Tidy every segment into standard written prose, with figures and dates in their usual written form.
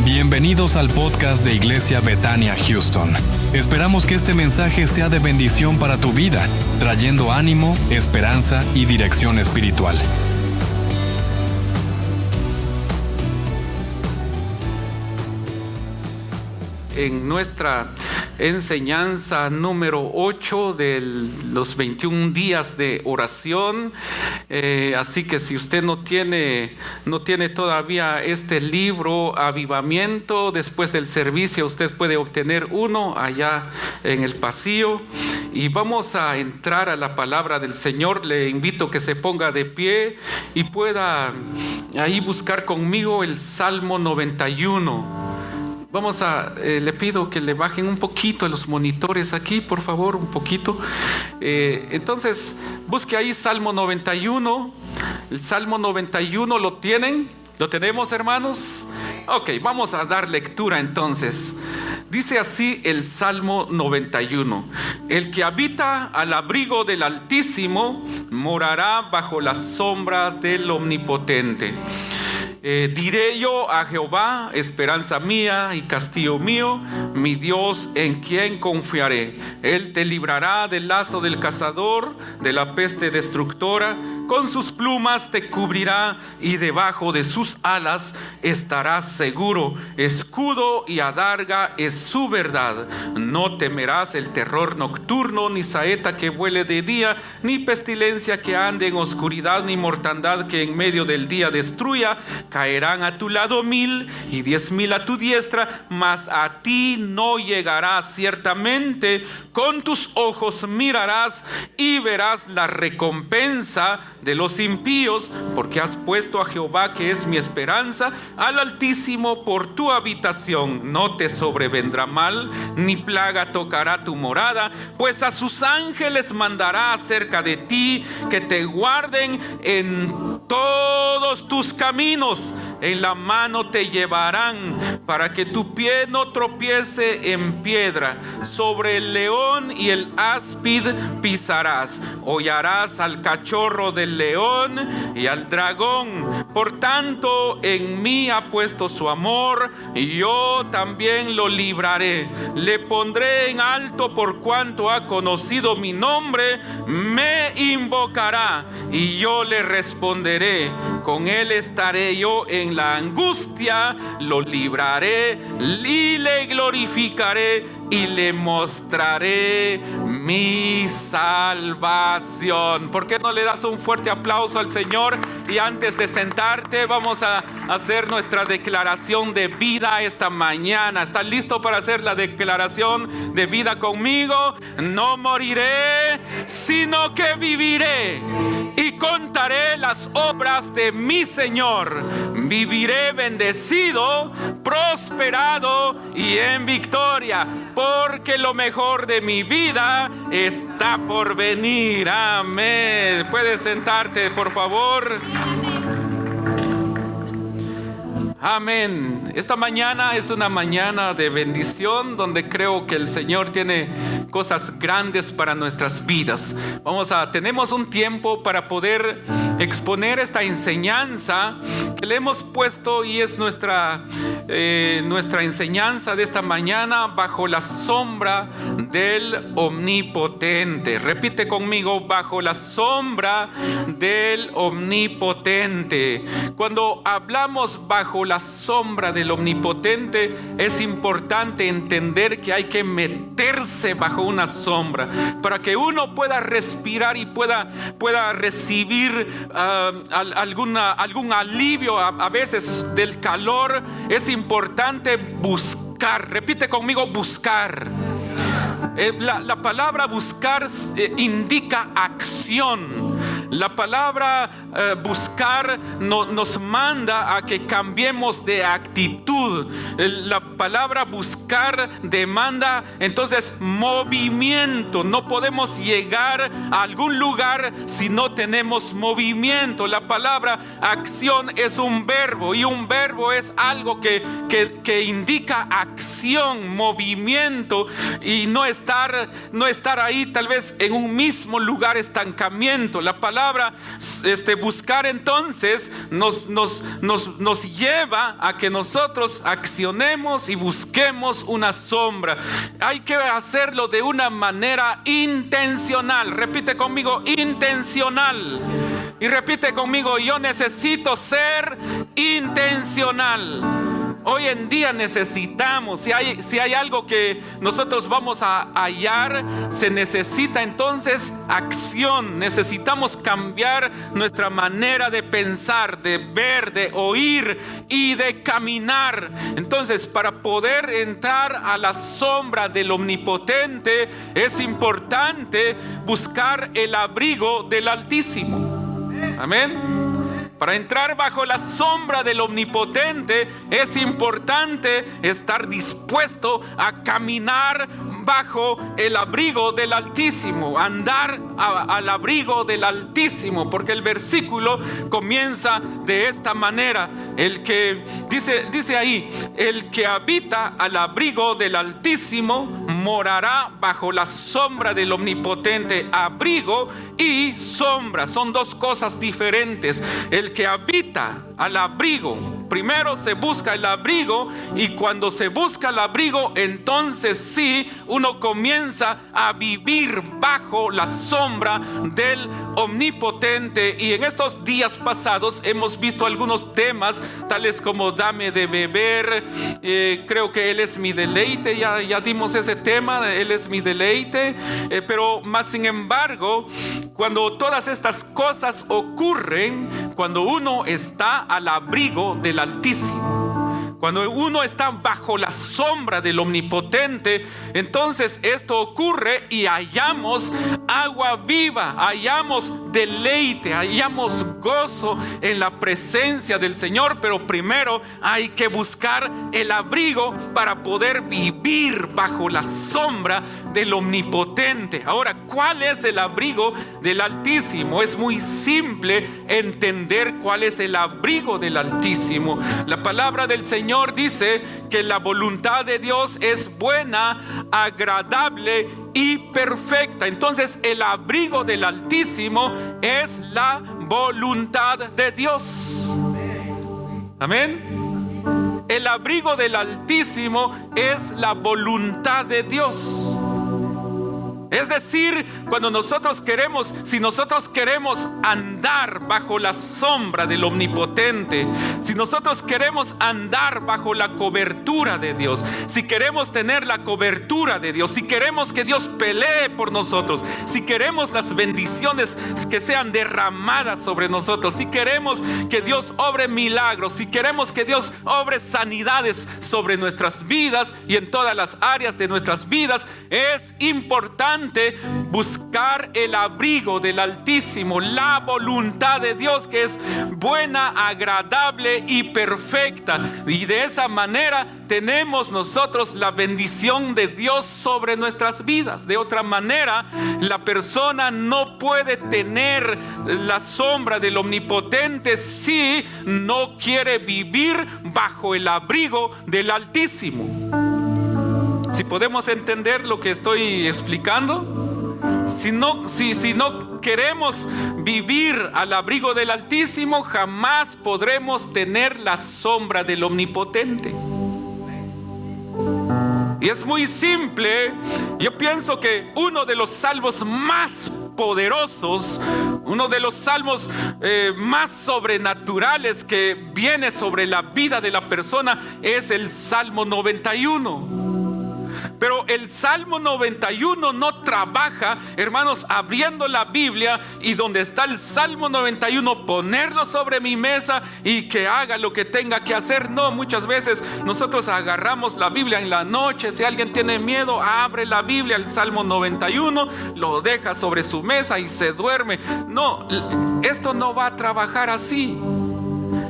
Bienvenidos al podcast de Iglesia Betania Houston. Esperamos que este mensaje sea de bendición para tu vida, trayendo ánimo, esperanza y dirección espiritual. En nuestra enseñanza número 8 de los 21 días de oración. Así que si usted no tiene todavía este libro, Avivamiento, después del servicio usted puede obtener uno allá en el pasillo. Y vamos a entrar a la palabra del Señor. Le invito que se ponga de pie y pueda ahí buscar conmigo el Salmo 91. Le pido que le bajen un poquito a los monitores aquí, por favor, un poquito. Entonces, busque ahí Salmo 91. El Salmo 91, ¿lo tienen? ¿Lo tenemos, hermanos? Ok, vamos a dar lectura entonces. Dice así el Salmo 91. El que habita al abrigo del Altísimo morará bajo la sombra del Omnipotente. Diré yo a Jehová, esperanza mía y castillo mío, mi Dios en quien confiaré. Él te librará del lazo del cazador, de la peste destructora. Con sus plumas te cubrirá y debajo de sus alas estarás seguro. Escudo y adarga es su verdad. No temerás el terror nocturno, ni saeta que vuele de día, ni pestilencia que ande en oscuridad, ni mortandad que en medio del día destruya. Caerán a tu lado 1000 y 10,000 a tu diestra, mas a ti no llegará. Ciertamente con tus ojos mirarás y verás la recompensa de los impíos, porque has puesto a Jehová, que es mi esperanza, al Altísimo por tu habitación. No te sobrevendrá mal, ni plaga tocará tu morada, pues a sus ángeles mandará acerca de ti, que te guarden en todos tus caminos. En la mano te llevarán, para que tu pie no tropiece en piedra. Sobre el león y el áspid pisarás. Hollarás al cachorro del león y al dragón. Por tanto, en mí ha puesto su amor, y yo también lo libraré. Le pondré en alto por cuanto ha conocido mi nombre. Me invocará y yo le responderé. Con él estaré yo en la angustia, lo libraré y le glorificaré y le mostraré mi salvación. ¿Por qué no le das un fuerte aplauso al Señor? Y antes de sentarte, vamos a hacer nuestra declaración de vida esta mañana. ¿Estás listo para hacer la declaración de vida conmigo? No moriré, sino que viviré y contaré las obras de mi Señor. Viviré bendecido, prosperado y en victoria, porque lo mejor de mi vida está por venir. Amén. Puedes sentarte, por favor. Amén. Esta mañana es una mañana de bendición, donde creo que el Señor tiene cosas grandes para nuestras vidas. Tenemos un tiempo para poder exponer esta enseñanza que le hemos puesto, y es nuestra enseñanza de esta mañana: bajo la sombra del Omnipotente. Repite conmigo: bajo la sombra del Omnipotente. Cuando hablamos bajo la sombra del Omnipotente, es importante entender que hay que meterse bajo una sombra para que uno pueda respirar y pueda recibir algún alivio a veces del calor. Es importante buscar. Repite conmigo: buscar. La palabra buscar indica acción. La palabra buscar nos manda a que cambiemos de actitud. La palabra buscar demanda entonces movimiento. No podemos llegar a algún lugar si no tenemos movimiento. La palabra acción es un verbo, y un verbo es algo que indica acción, movimiento, y no estar ahí tal vez en un mismo lugar, estancamiento. La palabra palabra, buscar entonces nos lleva a que nosotros accionemos y busquemos una sombra. Hay que hacerlo de una manera intencional. Repite conmigo, intencional. Y repite conmigo, yo necesito ser intencional. Hoy en día necesitamos, si hay algo que nosotros vamos a hallar, se necesita entonces acción. Necesitamos cambiar nuestra manera de pensar, de ver, de oír y de caminar. Entonces, para poder entrar a la sombra del Omnipotente, es importante buscar el abrigo del Altísimo. Amén. Para entrar bajo la sombra del Omnipotente es importante estar dispuesto a caminar bajo el abrigo del Altísimo, andar al abrigo del Altísimo, porque el versículo comienza de esta manera. El que dice ahí, el que habita al abrigo del Altísimo morará bajo la sombra del Omnipotente. Abrigo y sombra son dos cosas diferentes. El que habita al abrigo, primero se busca el abrigo, y cuando se busca el abrigo, entonces sí, uno comienza a vivir bajo la sombra del Omnipotente. Y en estos días pasados hemos visto algunos temas, tales como dame de beber, creo que Él es mi deleite, ya dimos ese tema, Él es mi deleite, pero más sin embargo, cuando todas estas cosas ocurren, cuando uno está al abrigo del Altísimo, cuando uno está bajo la sombra del Omnipotente, entonces esto ocurre y hallamos agua viva, hallamos deleite, hallamos gozo en la presencia del Señor. Pero primero hay que buscar el abrigo para poder vivir bajo la sombra del Omnipotente. Ahora, ¿cuál es el abrigo del Altísimo? Es muy simple entender cuál es el abrigo del Altísimo. La palabra del Señor dice que la voluntad de Dios es buena, agradable y perfecta. Entonces, el abrigo del Altísimo es la voluntad de Dios. Amén. El abrigo del Altísimo es la voluntad de Dios. Es decir, cuando nosotros queremos, si nosotros queremos andar bajo la sombra del Omnipotente, si nosotros queremos andar bajo la cobertura de Dios, si queremos tener la cobertura de Dios, si queremos que Dios pelee por nosotros, si queremos las bendiciones que sean derramadas sobre nosotros, si queremos que Dios obre milagros, si queremos que Dios obre sanidades sobre nuestras vidas y en todas las áreas de nuestras vidas, es importante buscar el abrigo del Altísimo, la voluntad de Dios, que es buena, agradable y perfecta. Y de esa manera tenemos nosotros la bendición de Dios sobre nuestras vidas. De otra manera, la persona no puede tener la sombra del Omnipotente si no quiere vivir bajo el abrigo del Altísimo. Si podemos entender lo que estoy explicando, si no queremos vivir al abrigo del Altísimo, jamás podremos tener la sombra del Omnipotente. Y es muy simple. Yo pienso que uno de los salmos más poderosos, uno de los salmos más sobrenaturales que viene sobre la vida de la persona, es el Salmo 91. Pero el Salmo 91 no trabaja, hermanos, abriendo la Biblia y donde está el Salmo 91, ponerlo sobre mi mesa y que haga lo que tenga que hacer. No, muchas veces nosotros agarramos la Biblia en la noche. Si alguien tiene miedo, abre la Biblia, el Salmo 91, lo deja sobre su mesa y se duerme. No, esto no va a trabajar así.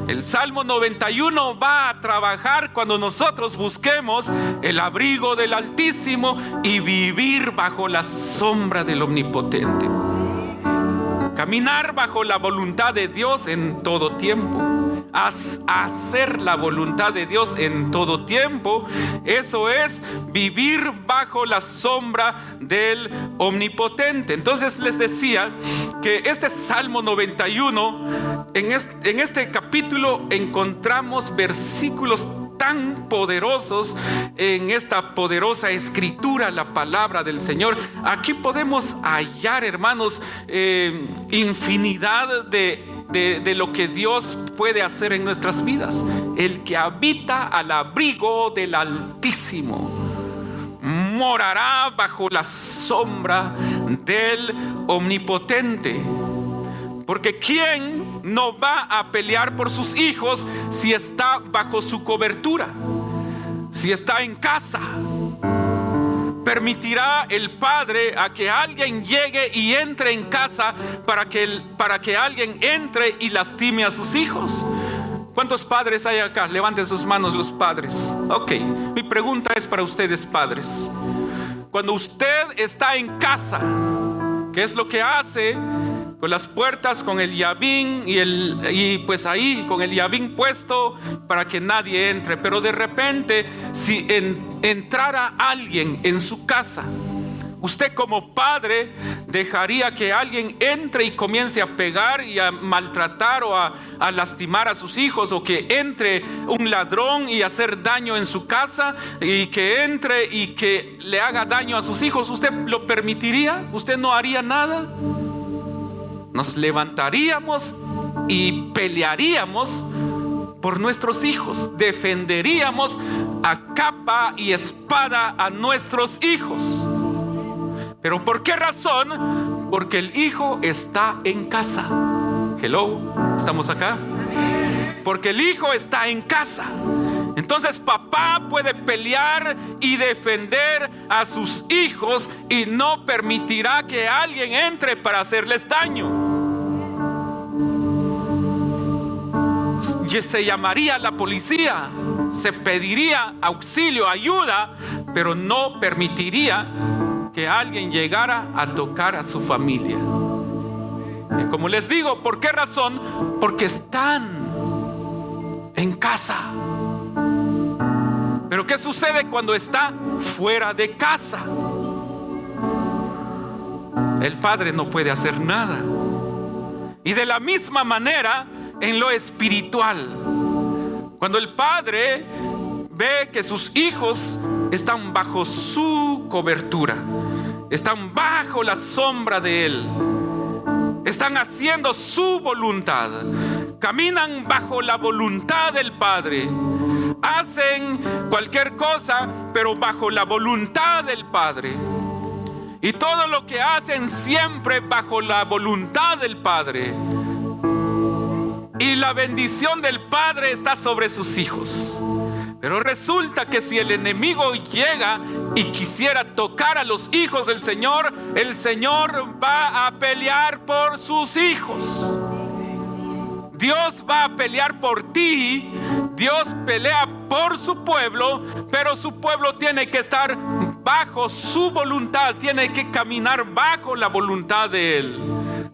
El Salmo 91 va a trabajar cuando nosotros busquemos el abrigo del Altísimo y vivir bajo la sombra del Omnipotente. Caminar bajo la voluntad de Dios en todo tiempo. a hacer la voluntad de Dios en todo tiempo. Eso es vivir bajo la sombra del Omnipotente. Entonces les decía que este Salmo 91, en este capítulo encontramos versículos tan poderosos en esta poderosa escritura, la palabra del Señor. Aquí podemos hallar, hermanos, infinidad de lo que Dios puede hacer en nuestras vidas. El que habita al abrigo del Altísimo morará bajo la sombra del Omnipotente. Porque ¿quién no va a pelear por sus hijos si está bajo su cobertura? Si está en casa. ¿Permitirá el padre a que alguien llegue y entre en casa para que alguien entre y lastime a sus hijos? ¿Cuántos padres hay acá? Levanten sus manos los padres. Ok, mi pregunta es para ustedes, padres. Cuando usted está en casa, ¿qué es lo que hace? Con las puertas, con el llavín y pues ahí con el llavín puesto para que nadie entre. Pero de repente, si entrara alguien en su casa, usted como padre dejaría que alguien entre y comience a pegar y a maltratar o a lastimar a sus hijos, o que entre un ladrón y hacer daño en su casa, y que entre y que le haga daño a sus hijos? ¿Usted lo permitiría? ¿Usted no haría nada? Nos levantaríamos y pelearíamos por nuestros hijos. Defenderíamos a capa y espada a nuestros hijos. ¿Pero por qué razón? Porque el hijo está en casa. Hello, ¿estamos acá? Porque el hijo está en casa. Entonces papá puede pelear y defender a sus hijos y no permitirá que alguien entre para hacerles daño. Se llamaría a la policía, se pediría auxilio, ayuda, pero no permitiría que alguien llegara a tocar a su familia. Y como les digo, ¿por qué razón? Porque están en casa. Pero ¿qué sucede cuando está fuera de casa? El padre no puede hacer nada. Y de la misma manera en lo espiritual, cuando el padre ve que sus hijos están bajo su cobertura, están bajo la sombra de él, están haciendo su voluntad, caminan bajo la voluntad del Padre, hacen cualquier cosa pero bajo la voluntad del Padre, y todo lo que hacen siempre bajo la voluntad del Padre, y la bendición del Padre está sobre sus hijos. Pero resulta que si el enemigo llega y quisiera tocar a los hijos del Señor, el Señor va a pelear por sus hijos. Dios va a pelear por ti. Dios pelea por su pueblo, pero su pueblo tiene que estar bajo su voluntad, tiene que caminar bajo la voluntad de Él.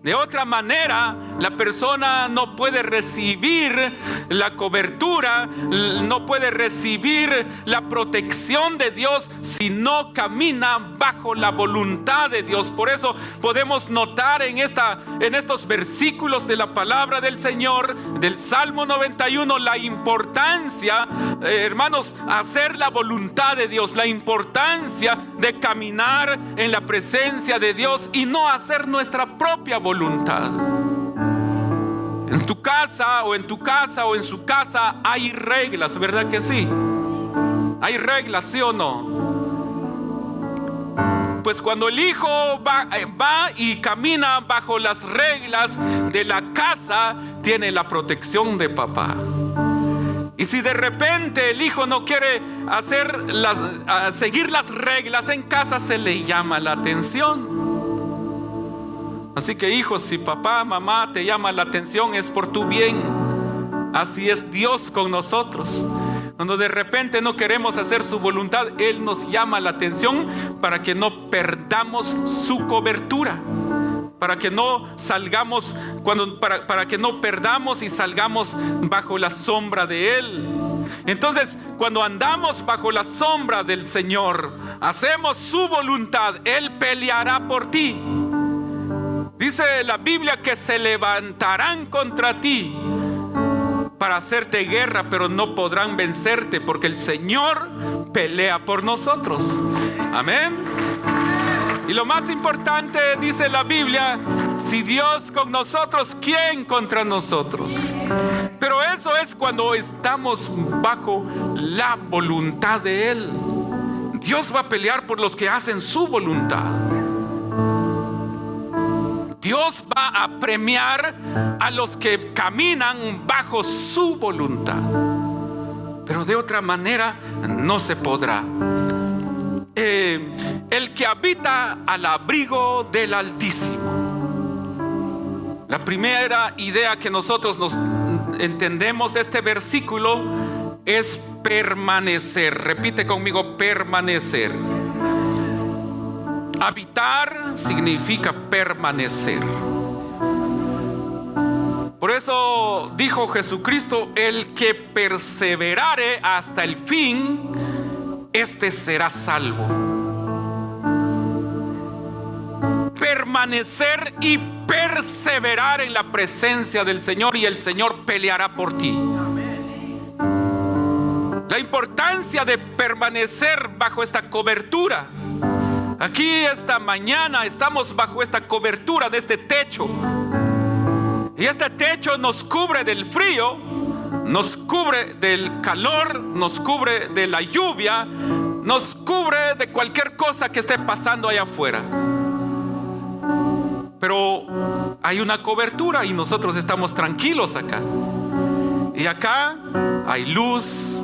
De otra manera, la persona no puede recibir la cobertura, no puede recibir la protección de Dios si no camina bajo la voluntad de Dios. Por eso podemos notar en estos versículos de la palabra del Señor, del Salmo 91, la importancia, hermanos, hacer la voluntad de Dios, la importancia de caminar en la presencia de Dios y no hacer nuestra propia voluntad. En tu casa o en su casa hay reglas, ¿verdad que sí? Hay reglas, ¿sí o no? Pues cuando el hijo va y camina bajo las reglas de la casa, tiene la protección de papá. Y si de repente el hijo no quiere seguir las reglas en casa, se le llama la atención. Así que hijos, si papá, mamá te llama la atención, es por tu bien. Así es Dios con nosotros. Cuando de repente no queremos hacer su voluntad, Él nos llama la atención para que no perdamos su cobertura. para que no salgamos, para que no perdamos y salgamos bajo la sombra de Él. Entonces, cuando andamos bajo la sombra del Señor, hacemos su voluntad, Él peleará por ti. Dice la Biblia que se levantarán contra ti para hacerte guerra, pero no podrán vencerte, porque el Señor pelea por nosotros. Amén. Y lo más importante, dice la Biblia, si Dios con nosotros, ¿quién contra nosotros? Pero eso es cuando estamos bajo la voluntad de Él. Dios va a pelear por los que hacen su voluntad. Dios va a premiar a los que caminan bajo su voluntad. Pero de otra manera no se podrá. El que habita al abrigo del Altísimo. La primera idea que nosotros nos entendemos de este versículo es permanecer. Repite conmigo: permanecer. Habitar significa permanecer. Por eso dijo Jesucristo: el que perseverare hasta el fin, este será salvo. Permanecer y perseverar en la presencia del Señor, y el Señor peleará por ti. La importancia de permanecer bajo esta cobertura. Aquí esta mañana estamos bajo esta cobertura de este techo. Y este techo nos cubre del frío, nos cubre del calor, nos cubre de la lluvia, nos cubre de cualquier cosa que esté pasando allá afuera. Pero hay una cobertura y nosotros estamos tranquilos acá. Y acá hay luz,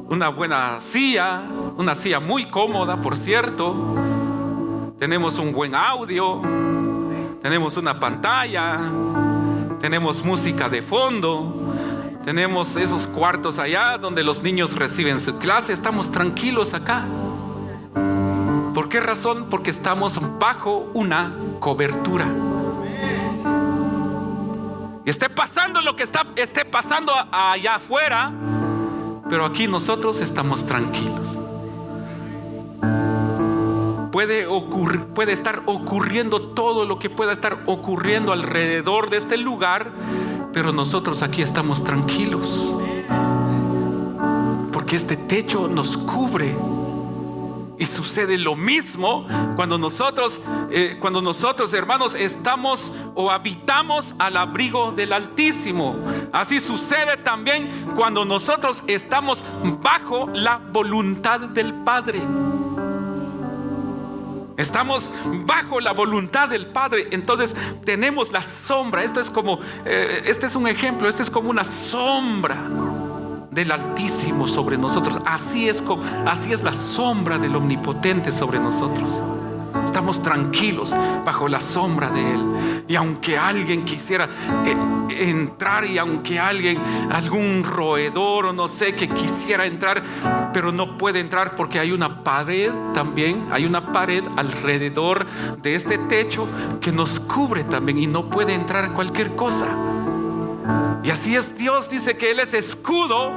una buena silla, una silla muy cómoda, por cierto. Tenemos un buen audio, tenemos una pantalla, tenemos música de fondo, tenemos esos cuartos allá donde los niños reciben su clase. Estamos tranquilos acá. ¿Por qué razón? Porque estamos bajo una cobertura. Y esté pasando lo que esté pasando allá afuera, pero aquí nosotros estamos tranquilos. Puede estar ocurriendo todo lo que pueda estar ocurriendo alrededor de este lugar, pero nosotros aquí estamos tranquilos, porque este techo nos cubre. Y sucede lo mismo cuando nosotros, hermanos, estamos o habitamos al abrigo del Altísimo. Así sucede también cuando nosotros estamos bajo la voluntad del Padre. Estamos bajo la voluntad del Padre. Entonces tenemos la sombra. Esto es como, este es un ejemplo. Este es como una sombra del Altísimo sobre nosotros. Así es la sombra del Omnipotente sobre nosotros. Estamos tranquilos bajo la sombra de Él. Y aunque alguien quisiera entrar, y aunque algún roedor o no sé que quisiera entrar, pero no puede entrar porque hay una pared también, hay una pared alrededor de este techo que nos cubre también, y no puede entrar cualquier cosa. Y así es Dios. Dice que Él es escudo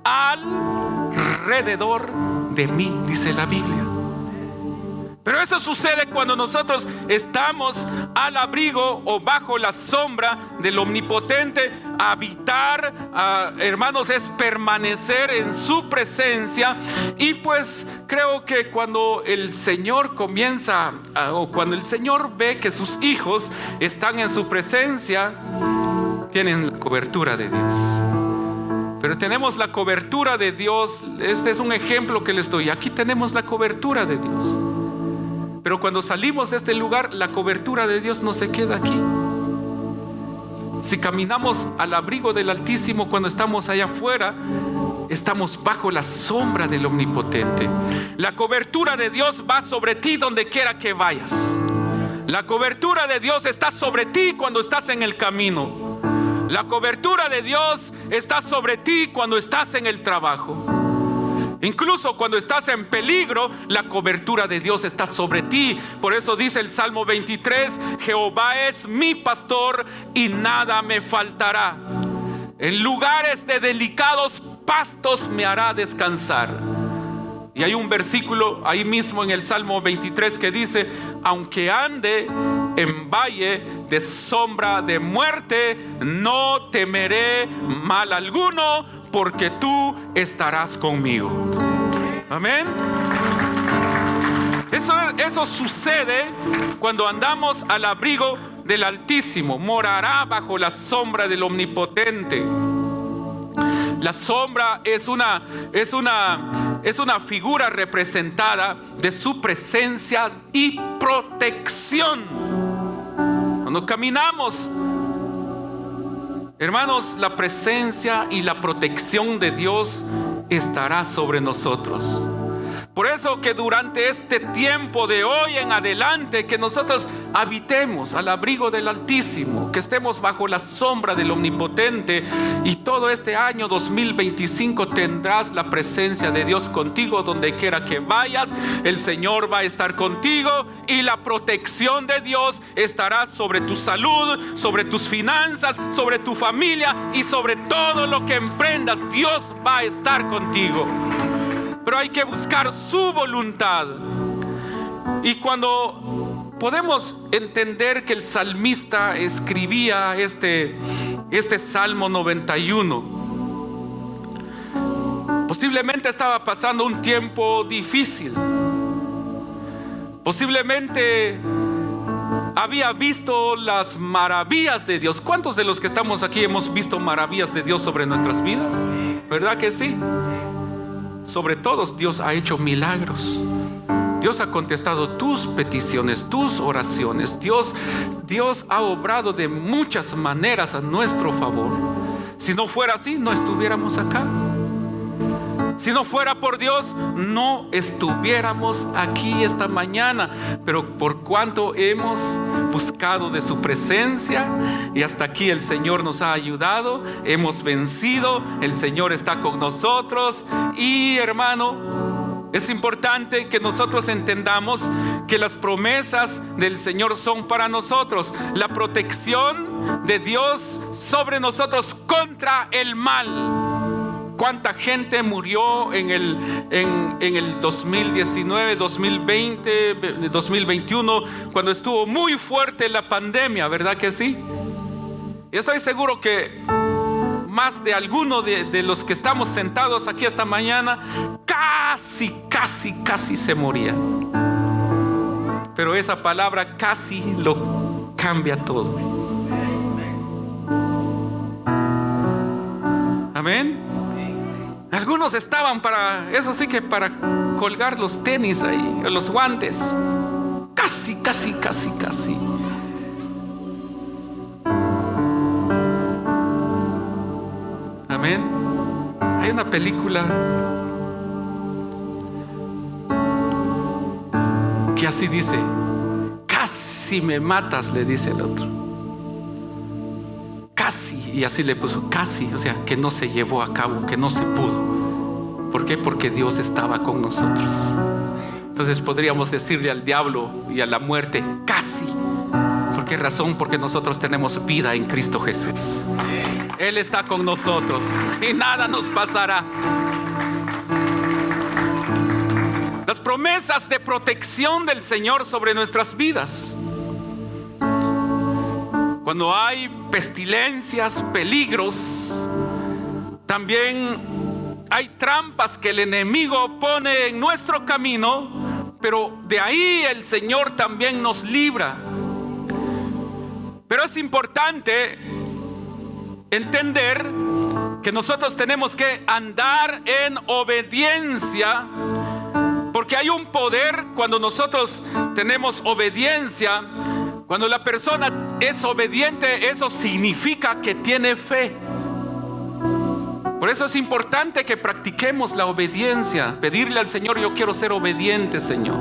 alrededor de mí, dice la Biblia. Pero eso sucede cuando nosotros estamos al abrigo o bajo la sombra del Omnipotente. Habitar, hermanos, es permanecer en su presencia. Y pues creo que cuando el Señor comienza, o cuando el Señor ve que sus hijos están en su presencia, tienen la cobertura de Dios. Pero tenemos la cobertura de Dios. Este es un ejemplo que les doy. Aquí tenemos la cobertura de Dios. Pero cuando salimos de este lugar, la cobertura de Dios no se queda aquí. Si caminamos al abrigo del Altísimo cuando estamos allá afuera, estamos bajo la sombra del Omnipotente. La cobertura de Dios va sobre ti donde quiera que vayas. La cobertura de Dios está sobre ti cuando estás en el camino. La cobertura de Dios está sobre ti cuando estás en el trabajo. Incluso cuando estás en peligro, la cobertura de Dios está sobre ti. Por eso dice el Salmo 23: Jehová es mi pastor y nada me faltará. En lugares de delicados pastos me hará descansar. Y hay un versículo ahí mismo en el Salmo 23 que dice: aunque ande en valle de sombra de muerte, no temeré mal alguno, porque tú estarás conmigo. Amén. Eso sucede cuando andamos al abrigo del Altísimo. Morará bajo la sombra del Omnipotente. La sombra es una figura representada de su presencia y protección. Cuando caminamos, hermanos, la presencia y la protección de Dios estará sobre nosotros. Por eso que durante este tiempo de hoy en adelante, que nosotros habitemos al abrigo del Altísimo, que estemos bajo la sombra del Omnipotente, y todo este año 2025 tendrás la presencia de Dios contigo donde quiera que vayas. El Señor va a estar contigo y la protección de Dios estará sobre tu salud, sobre tus finanzas, sobre tu familia y sobre todo lo que emprendas. Dios va a estar contigo. Pero hay que buscar su voluntad. Y cuando podemos entender que el salmista escribía este Salmo 91, posiblemente estaba pasando un tiempo difícil. Posiblemente había visto las maravillas de Dios. ¿Cuántos de los que estamos aquí hemos visto maravillas de Dios sobre nuestras vidas? ¿Verdad que sí? Sobre todos Dios ha hecho milagros. Dios ha contestado tus peticiones, tus oraciones. Dios ha obrado de muchas maneras a nuestro favor. Si no fuera así, no estuviéramos acá. Si no fuera por Dios, no estuviéramos aquí esta mañana. Pero por cuanto hemos buscado de su presencia, y hasta aquí el Señor nos ha ayudado, hemos vencido, el Señor está con nosotros. Y hermano, es importante que nosotros entendamos que las promesas del Señor son para nosotros. La protección de Dios sobre nosotros contra el mal. ¿Cuánta gente murió en el 2019, 2020, 2021, cuando estuvo muy fuerte la pandemia? ¿Verdad que sí? Yo estoy seguro que más de alguno de los que estamos sentados aquí esta mañana casi se moría. Pero esa palabra casi lo cambia todo. Amén. Algunos estaban para, eso sí que para colgar los tenis ahí, los guantes. Casi. Amén. Hay una película que así dice: casi me matas, le dice el otro. Casi, y así le puso casi, o sea, que no se llevó a cabo, que no se pudo. ¿Por qué? Porque Dios estaba con nosotros. Entonces podríamos decirle al diablo y a la muerte: casi. ¿Por qué razón? Porque nosotros tenemos vida en Cristo Jesús. Él está con nosotros y nada nos pasará. Las promesas de protección del Señor sobre nuestras vidas. Cuando hay pestilencias, peligros, también hay trampas que el enemigo pone en nuestro camino, pero de ahí el Señor también nos libra. Pero es importante entender que nosotros tenemos que andar en obediencia, porque hay un poder cuando nosotros tenemos obediencia. Cuando la persona es obediente, eso significa que tiene fe. Por eso es importante que practiquemos la obediencia. Pedirle al Señor: yo quiero ser obediente, Señor.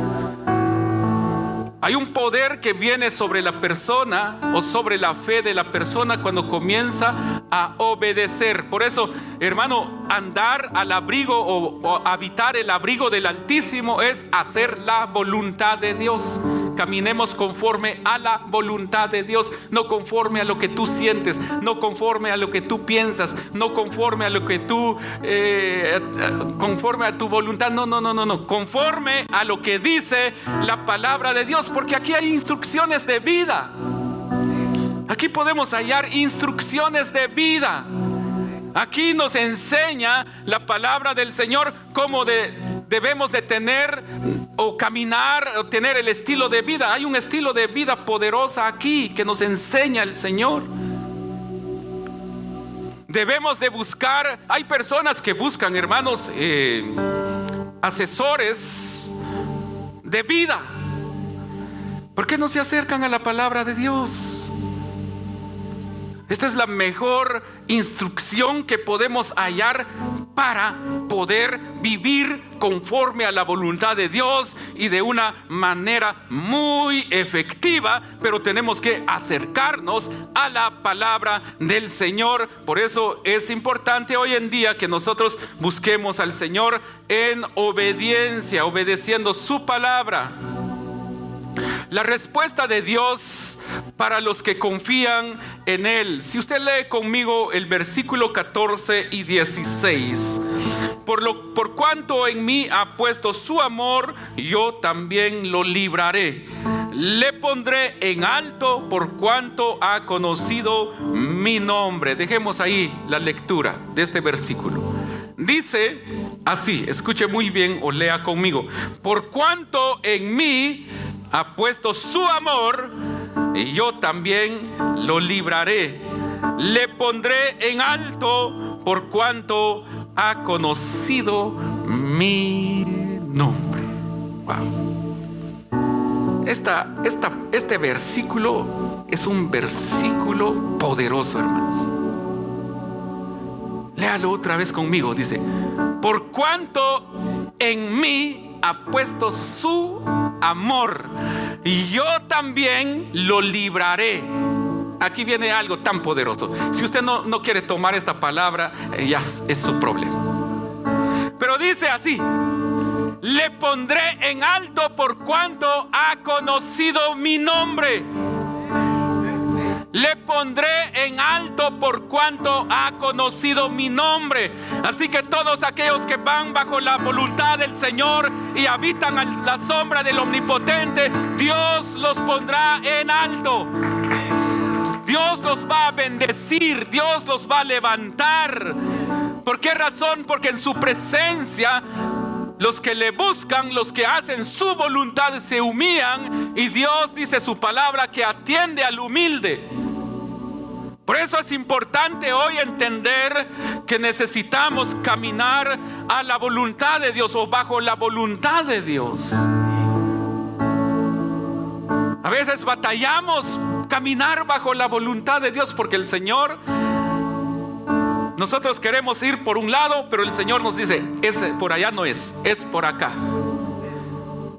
Hay un poder que viene sobre la persona o sobre la fe de la persona cuando comienza a obedecer. Por eso, hermano, andar al abrigo o habitar el abrigo del Altísimo es hacer la voluntad de Dios. Caminemos conforme a la voluntad de Dios, no conforme a lo que tú sientes, no conforme a lo que tú piensas, no conforme a lo que tú conforme a tu voluntad, no, conforme a lo que dice la palabra de Dios, porque aquí hay instrucciones de vida. Aquí podemos hallar instrucciones de vida. Aquí nos enseña la palabra del Señor cómo debemos de tener o caminar o tener el estilo de vida. Hay un estilo de vida poderosa aquí que nos enseña el Señor. Debemos de buscar. Hay personas que buscan, hermanos, asesores de vida. ¿Por qué no se acercan a la palabra de Dios? Esta es la mejor instrucción que podemos hallar para poder vivir conforme a la voluntad de Dios y de una manera muy efectiva, pero tenemos que acercarnos a la palabra del Señor. Por eso es importante hoy en día que nosotros busquemos al Señor en obediencia, obedeciendo su palabra. La respuesta de Dios para los que confían en Él. Si usted lee conmigo el versículo 14 y 16. Por cuanto en mí ha puesto su amor, yo también lo libraré. Le pondré en alto por cuanto ha conocido mi nombre. Dejemos ahí la lectura de este versículo. Dice así, escuche muy bien o lea conmigo. Por cuanto en mí ha puesto su amor, y yo también lo libraré. Le pondré en alto por cuanto ha conocido mi nombre. Wow. Este versículo es un versículo poderoso, hermanos. Léalo otra vez conmigo. Dice: por cuanto en mí ha puesto su amor, y yo también lo libraré. Aquí viene algo tan poderoso. Si usted no quiere tomar esta palabra, ya es su problema. Pero dice así: le pondré en alto por cuanto ha conocido mi nombre. Le pondré en alto por cuanto ha conocido mi nombre. Así que todos aquellos que van bajo la voluntad del Señor y habitan a la sombra del Omnipotente, Dios los pondrá en alto. Dios los va a bendecir, Dios los va a levantar. ¿Por qué razón? Porque en su presencia los que le buscan, los que hacen su voluntad, se humillan, y Dios dice su palabra que atiende al humilde. Por eso es importante hoy entender que necesitamos caminar a la voluntad de Dios o bajo la voluntad de Dios. A veces batallamos caminar bajo la voluntad de Dios porque el Señor, nosotros queremos ir por un lado, pero el Señor nos dice: ese por allá no es por acá.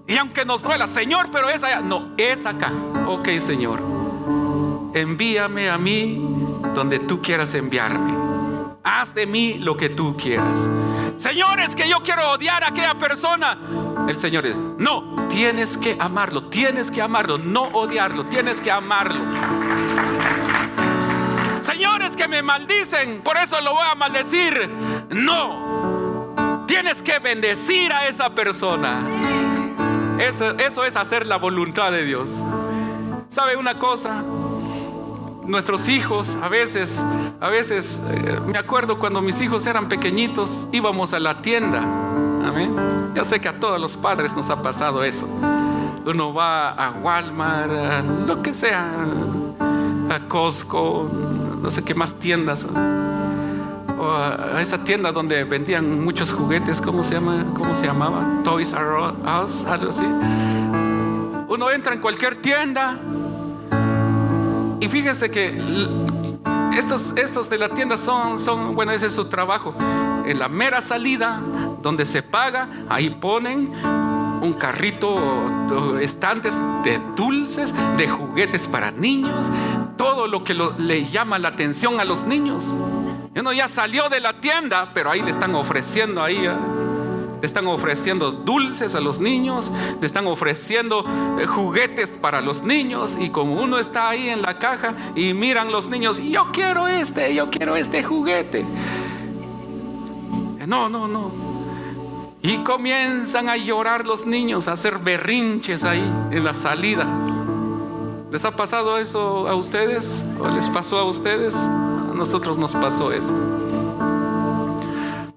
Y aunque nos duela: Señor, pero es allá. No, es acá. Ok, Señor, envíame a mí donde tú quieras enviarme. Haz de mí lo que tú quieras. Señor, es que yo quiero odiar a aquella persona. El Señor dice: no, tienes que amarlo, no odiarlo, tienes que amarlo. Señores, que me maldicen, por eso lo voy a maldecir. No, tienes que bendecir a esa persona. Eso es hacer la voluntad de Dios. ¿Sabe una cosa? Nuestros hijos a veces me acuerdo cuando mis hijos eran pequeñitos, íbamos a la tienda. Amén. Yo sé que a todos los padres nos ha pasado eso. Uno va a Walmart, a lo que sea, a Costco, no sé qué más tiendas, o a esa tienda donde vendían muchos juguetes. ¿Cómo se llamaba? Toys R Us, algo así. Uno entra en cualquier tienda y fíjense que estos de la tienda son bueno, ese es su trabajo. En la mera salida, donde se paga, ahí ponen un carrito, estantes de dulces, de juguetes para niños, todo lo que le llama la atención a los niños. Uno ya salió de la tienda, pero ahí le están ofreciendo le están ofreciendo dulces a los niños, le están ofreciendo juguetes para los niños, y como uno está ahí en la caja y miran los niños, yo quiero este juguete. No. Y comienzan a llorar los niños, a hacer berrinches ahí en la salida. ¿Les ha pasado eso a ustedes? ¿O les pasó a ustedes? A nosotros nos pasó eso.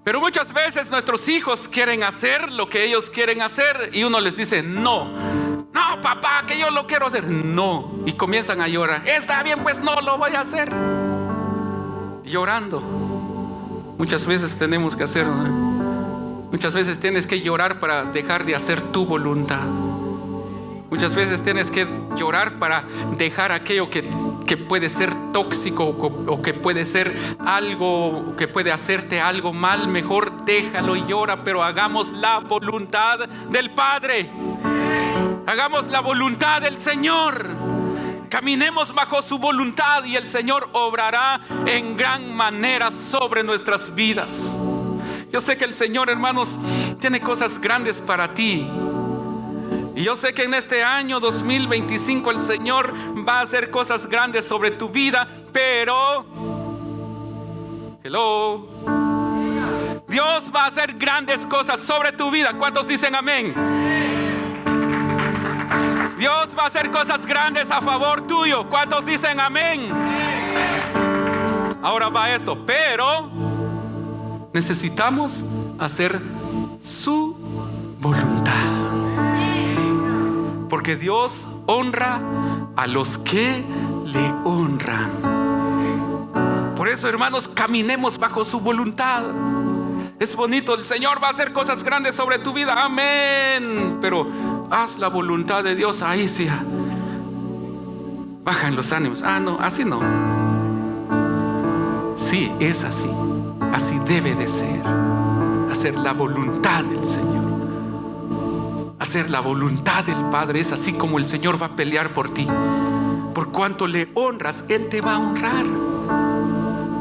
Pero muchas veces nuestros hijos quieren hacer lo que ellos quieren hacer y uno les dice no, papá, que yo lo quiero hacer. No. Y comienzan a llorar. Está bien, pues no lo voy a hacer. Llorando. Muchas veces tenemos que hacer, muchas veces tienes que llorar para dejar de hacer tu voluntad. Muchas veces tienes que llorar para dejar aquello que puede ser tóxico o que puede ser algo que puede hacerte algo mal. Mejor déjalo y llora, pero hagamos la voluntad del Padre. Hagamos la voluntad del Señor. Caminemos bajo su voluntad y el Señor obrará en gran manera sobre nuestras vidas. Yo sé que el Señor, hermanos, tiene cosas grandes para ti. Y yo sé que en este año 2025 el Señor va a hacer cosas grandes sobre tu vida, pero Dios va a hacer grandes cosas sobre tu vida. ¿Cuántos dicen amén? Dios va a hacer cosas grandes a favor tuyo. ¿Cuántos dicen amén? Ahora va esto, pero necesitamos hacer su voluntad. Porque Dios honra a los que le honran. Por eso, hermanos, caminemos bajo su voluntad. Es bonito, el Señor va a hacer cosas grandes sobre tu vida, amén. Pero haz la voluntad de Dios. Ahí sí bajan los ánimos. No, así no. Sí, es así. Así debe de ser. Hacer la voluntad del Señor. Hacer la voluntad del Padre. Es así como el Señor va a pelear por ti. Por cuanto le honras, Él te va a honrar.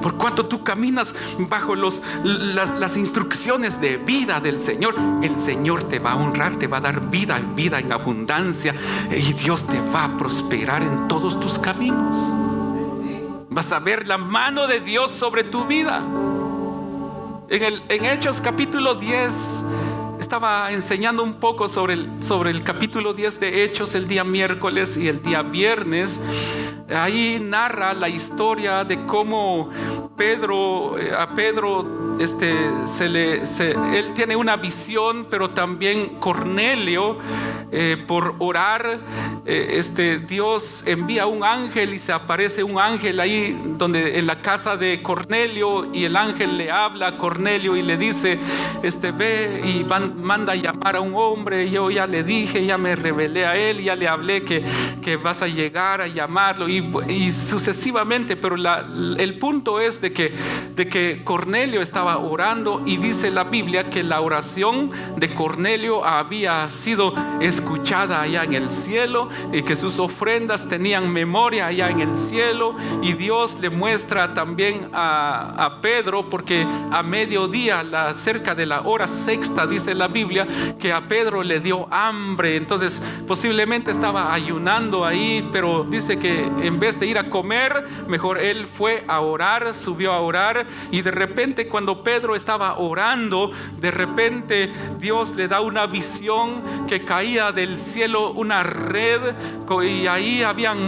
Por cuanto tú caminas bajo las instrucciones de vida del Señor, el Señor te va a honrar, te va a dar vida en abundancia, y Dios te va a prosperar en todos tus caminos. Vas a ver la mano de Dios sobre tu vida. En Hechos capítulo 10 estaba enseñando un poco sobre el capítulo 10 de Hechos el día miércoles y el día viernes. Ahí narra la historia de cómo a Pedro él tiene una visión, pero también Cornelio, por orar, Dios envía un ángel y se aparece un ángel ahí en la casa de Cornelio, y el ángel le habla a Cornelio y le dice, ve y manda a llamar a un hombre. Yo ya le dije, ya me revelé a él, ya le hablé que vas a llegar a llamarlo, y sucesivamente. Pero el punto es de que Cornelio estaba orando, y dice la Biblia que la oración de Cornelio había sido escuchada allá en el cielo, y que sus ofrendas tenían memoria allá en el cielo. Y Dios le muestra también a Pedro, porque a mediodía, cerca de la hora sexta, dice la Biblia que a Pedro le dio hambre. Entonces posiblemente estaba ayunando ahí, pero dice que en vez de ir a comer, mejor él fue a orar, subió a orar. Y de repente, cuando Pedro estaba orando, de repente Dios le da una visión que caía del cielo una red, y ahí habían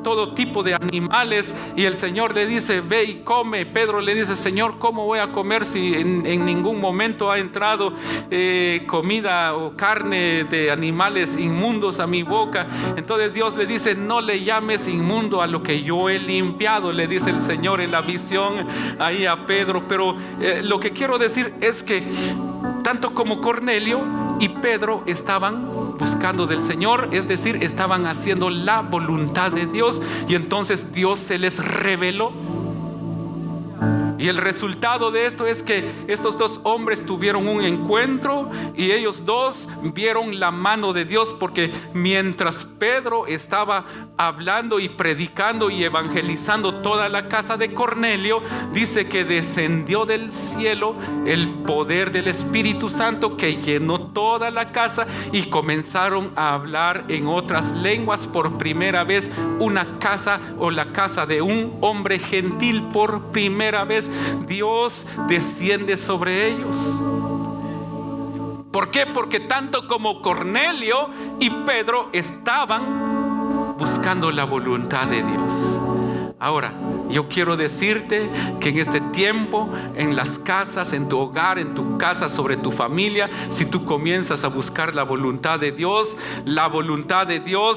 todo tipo de animales, y el Señor le dice, ve y come. Pedro le dice, Señor, ¿cómo voy a comer si en ningún momento ha entrado comida o carne de animales inmundos a mi boca? Entonces Dios le dice, no le llames inmundo a lo que yo he limpiado, le dice el Señor en la visión ahí a Pedro. Pero lo que quiero decir es que tanto como Cornelio y Pedro estaban buscando del Señor, es decir, estaban haciendo la voluntad de Dios, y entonces Dios se les reveló. Y el resultado de esto es que estos dos hombres tuvieron un encuentro y ellos dos vieron la mano de Dios, porque mientras Pedro estaba hablando y predicando y evangelizando toda la casa de Cornelio, dice que descendió del cielo el poder del Espíritu Santo que llenó toda la casa y comenzaron a hablar en otras lenguas por primera vez. Una casa, o la casa de un hombre gentil, por primera vez Dios desciende sobre ellos. ¿Por qué? Porque tanto como Cornelio y Pedro estaban buscando la voluntad de Dios. Ahora, yo quiero decirte que en este tiempo, en las casas, en tu hogar, en tu casa, sobre tu familia, si tú comienzas a buscar la voluntad de Dios,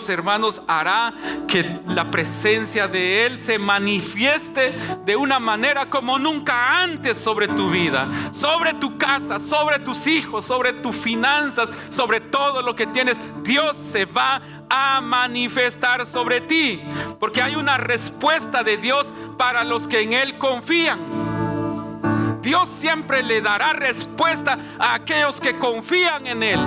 hermanos, hará que la presencia de Él se manifieste de una manera como nunca antes sobre tu vida, sobre tu casa, sobre tus hijos, sobre tus finanzas, sobre todo lo que tienes. Dios se va a manifestar sobre ti, porque hay una respuesta de Dios para los que en Él confían. Dios siempre le dará respuesta a aquellos que confían en Él.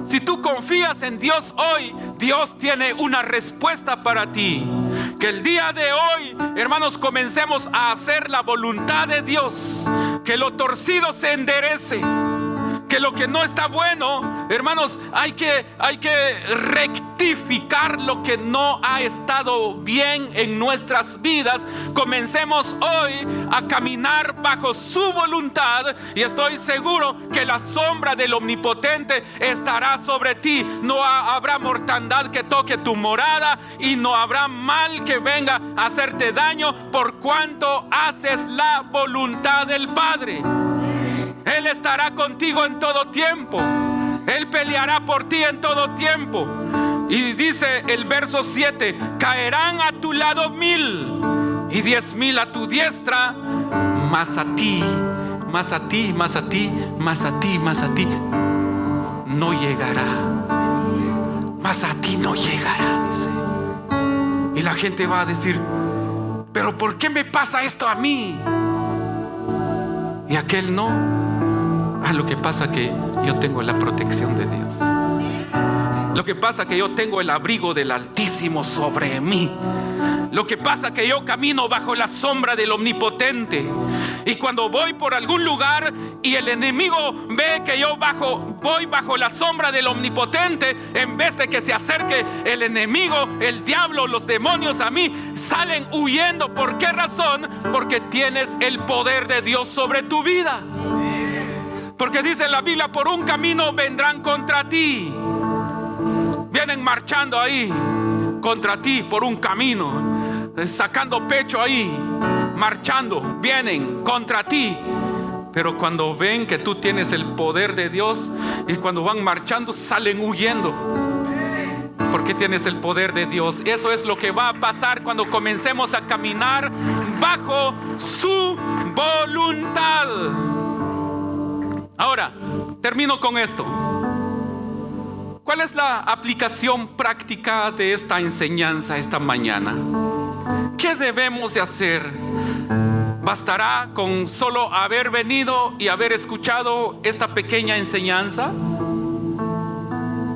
Si tú confías en Dios hoy, Dios tiene una respuesta para ti. Que el día de hoy, hermanos, comencemos a hacer la voluntad de Dios. Que lo torcido se enderece. Que lo que no está bueno, hermanos, hay que rectificar lo que no ha estado bien en nuestras vidas. Comencemos hoy a caminar bajo su voluntad y estoy seguro que la sombra del Omnipotente estará sobre ti. No habrá mortandad que toque tu morada y no habrá mal que venga a hacerte daño, por cuanto haces la voluntad del Padre. Él estará contigo en todo tiempo. Él peleará por ti en todo tiempo. Y dice el verso 7: caerán a tu lado 1000 y 10,000 a tu diestra, mas a ti no llegará. Mas a ti no llegará, dice. Y la gente va a decir: pero ¿por qué me pasa esto a mí? Y aquel no. Lo que pasa que yo tengo la protección de Dios. Lo que pasa que yo tengo el abrigo del Altísimo sobre mí. Lo que pasa que yo camino bajo la sombra del Omnipotente. Y cuando voy por algún lugar y el enemigo ve que yo voy bajo la sombra del Omnipotente, en vez de que se acerque el enemigo, el diablo, los demonios a mí, salen huyendo. ¿Por qué razón? Porque tienes el poder de Dios sobre tu vida. Porque dice la Biblia: por un camino vendrán contra ti. Vienen marchando ahí contra ti por un camino, sacando pecho ahí, marchando, vienen contra ti. Pero cuando ven que tú tienes el poder de Dios, y cuando van marchando salen huyendo, porque tienes el poder de Dios. Eso es lo que va a pasar cuando comencemos a caminar bajo su voluntad. Ahora, termino con esto. ¿Cuál es la aplicación práctica de esta enseñanza esta mañana? ¿Qué debemos de hacer? ¿Bastará con solo haber venido y haber escuchado esta pequeña enseñanza?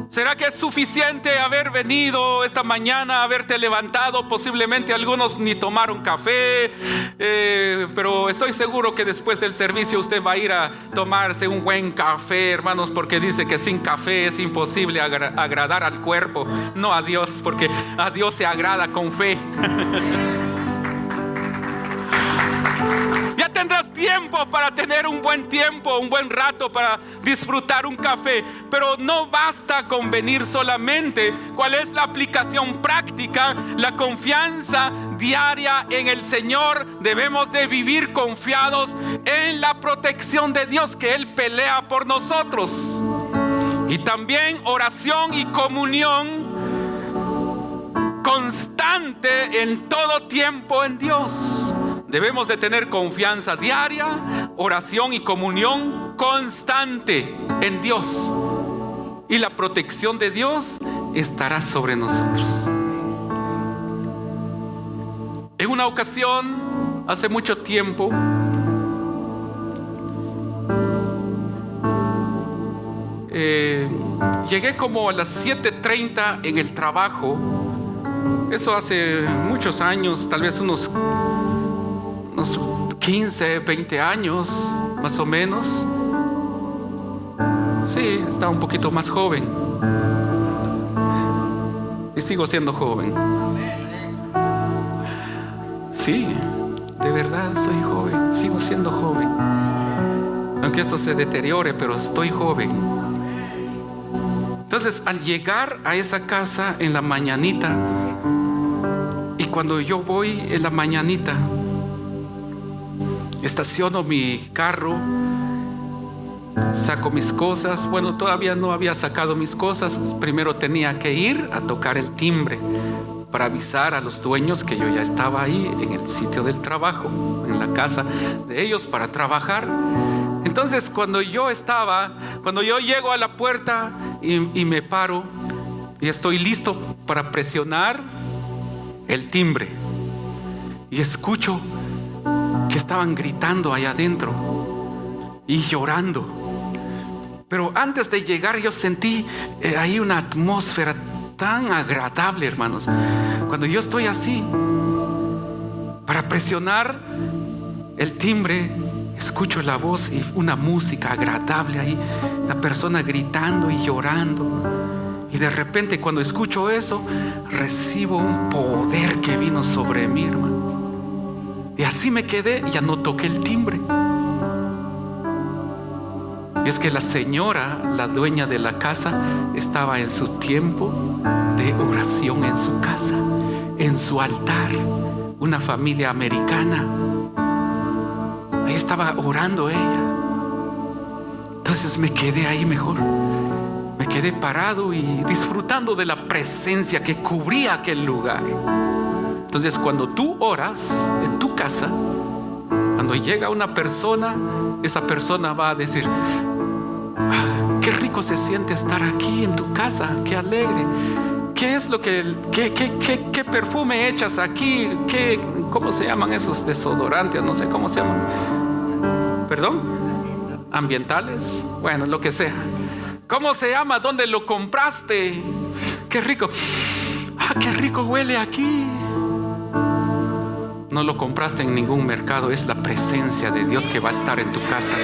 ¿Será que es suficiente haber venido esta mañana, haberte levantado? Posiblemente algunos ni tomaron café, pero estoy seguro que después del servicio usted va a ir a tomarse un buen café, hermanos, porque dice que sin café es imposible agradar al cuerpo, no a Dios, porque a Dios se agrada con fe. Ya tendrás tiempo para tener un buen tiempo, un buen rato para disfrutar un café, pero no basta con venir solamente. ¿Cuál es la aplicación práctica? La confianza diaria en el Señor. Debemos de vivir confiados en la protección de Dios, que Él pelea por nosotros. Y también oración y comunión constante en todo tiempo en Dios. Debemos de tener confianza diaria, oración y comunión constante en Dios. Y la protección de Dios estará sobre nosotros. En una ocasión, hace mucho tiempo, llegué como a las 7:30 en el trabajo. Eso hace muchos años, tal vez unos 15, 20 años más o menos. Sí, estaba un poquito más joven. Y sigo siendo joven. Sí, de verdad soy joven. Sigo siendo joven. Aunque esto se deteriore, pero estoy joven. Entonces, al llegar a esa casa en la mañanita, y cuando yo voy en la mañanita, estaciono mi carro, saco mis cosas. Bueno, todavía no había sacado mis cosas. Primero tenía que ir a tocar el timbre para avisar a los dueños que yo ya estaba ahí en el sitio del trabajo, en la casa de ellos para trabajar. Entonces cuando yo llego a la puerta y me paro y estoy listo para presionar el timbre, y escucho que estaban gritando allá adentro y llorando. Pero antes de llegar yo sentí ahí una atmósfera tan agradable, hermanos. Cuando yo estoy así para presionar el timbre, escucho la voz y una música agradable ahí, la persona gritando y llorando. Y de repente cuando escucho eso, recibo un poder que vino sobre mí, hermano. Y así me quedé, ya no toqué el timbre. Y es que la señora, la dueña de la casa, estaba en su tiempo de oración en su casa, en su altar. Una familia americana. Ahí estaba orando ella. Entonces me quedé ahí mejor. Me quedé parado y disfrutando de la presencia que cubría aquel lugar. Entonces cuando tú oras en tu casa, cuando llega una persona, esa persona va a decir: qué rico se siente estar aquí en tu casa, qué alegre. ¿Qué es lo qué perfume echas aquí? ¿Cómo se llaman esos desodorantes? No sé cómo se llaman. ¿Perdón? ¿Ambientales? Bueno, lo que sea. ¿Cómo se llama? ¿Dónde lo compraste? Qué rico. Qué rico huele aquí. No lo compraste en ningún mercado. Es la presencia de Dios que va a estar en tu casa.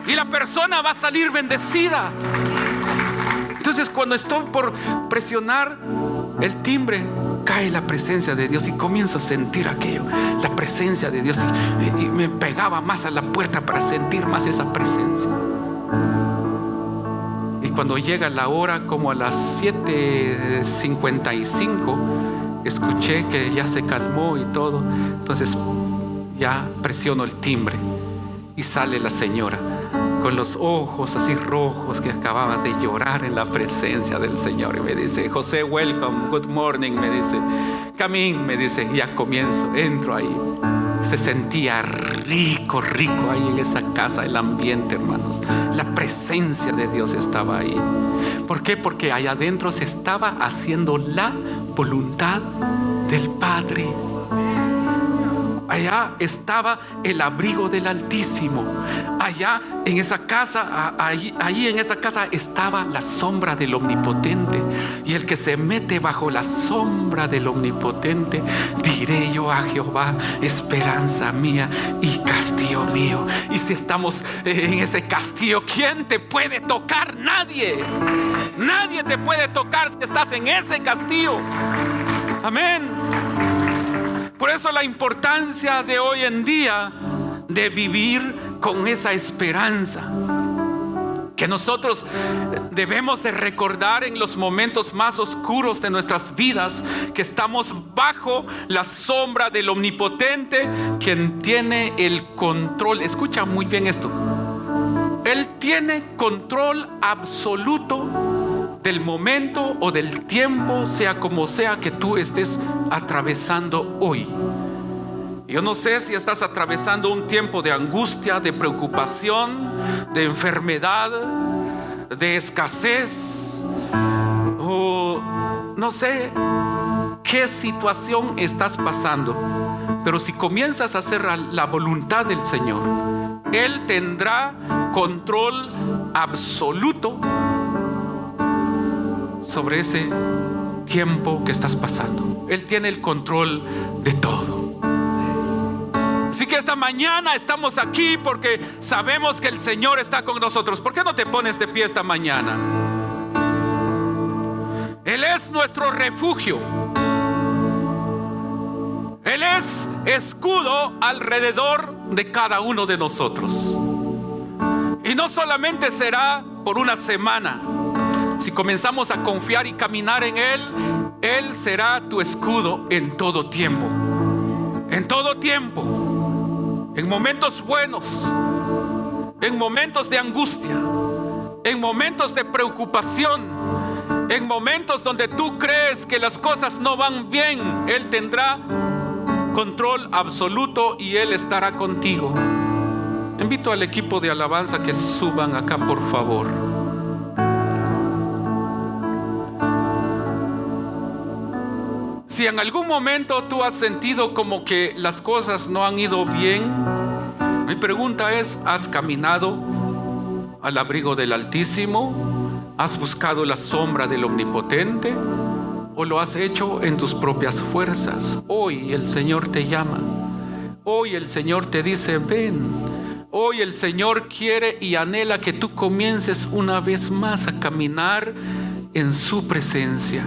Y la persona va a salir bendecida. Entonces cuando estoy por presionar el timbre, cae la presencia de Dios y comienzo a sentir aquello, la presencia de Dios, y me pegaba más a la puerta para sentir más esa presencia. Y cuando llega la hora, como a las 7:55, escuché que ya se calmó y todo. Entonces ya presiono el timbre y sale la señora con los ojos así rojos, que acababa de llorar en la presencia del Señor, y me dice: José, welcome, good morning, me dice, come in, me dice. Y ya comienzo, entro ahí. Se sentía rico ahí en esa casa, el ambiente, hermanos. La presencia de Dios estaba ahí. ¿Por qué? Porque allá adentro se estaba haciendo la voluntad del Padre. Allá estaba el abrigo del Altísimo. Allá en esa casa, allí en esa casa estaba la sombra del Omnipotente. Y el que se mete bajo la sombra del Omnipotente, diré yo a Jehová: esperanza mía y castillo mío. Y si estamos en ese castillo, ¿quién te puede tocar? Nadie. Nadie te puede tocar si estás en ese castillo. Amén. Por eso la importancia de hoy en día de vivir con esa esperanza, que nosotros debemos de recordar en los momentos más oscuros de nuestras vidas, que estamos bajo la sombra del Omnipotente, quien tiene el control. Escucha muy bien esto: Él tiene control absoluto del momento o del tiempo, sea como sea que tú estés atravesando hoy. Yo no sé si estás atravesando un tiempo de angustia, de preocupación, de enfermedad, de escasez, o no sé qué situación estás pasando. Pero si comienzas a hacer la voluntad del Señor, Él tendrá control absoluto sobre ese tiempo que estás pasando. Él tiene el control de todo. Así que esta mañana estamos aquí porque sabemos que el Señor está con nosotros. ¿Por qué no te pones de pie esta mañana? Él es nuestro refugio. Él es escudo alrededor de cada uno de nosotros. Y no solamente será por una semana. Si comenzamos a confiar y caminar en Él, Él será tu escudo en todo tiempo. En todo tiempo. En momentos buenos, en momentos de angustia, en momentos de preocupación, en momentos donde tú crees que las cosas no van bien, Él tendrá control absoluto y Él estará contigo. Invito al equipo de alabanza que suban acá, por favor. Si en algún momento tú has sentido como que las cosas no han ido bien, mi pregunta es: ¿has caminado al abrigo del Altísimo? ¿Has buscado la sombra del Omnipotente? ¿O lo has hecho en tus propias fuerzas? Hoy el Señor te llama. Hoy el Señor te dice: ven. Hoy el Señor quiere y anhela que tú comiences una vez más a caminar en su presencia.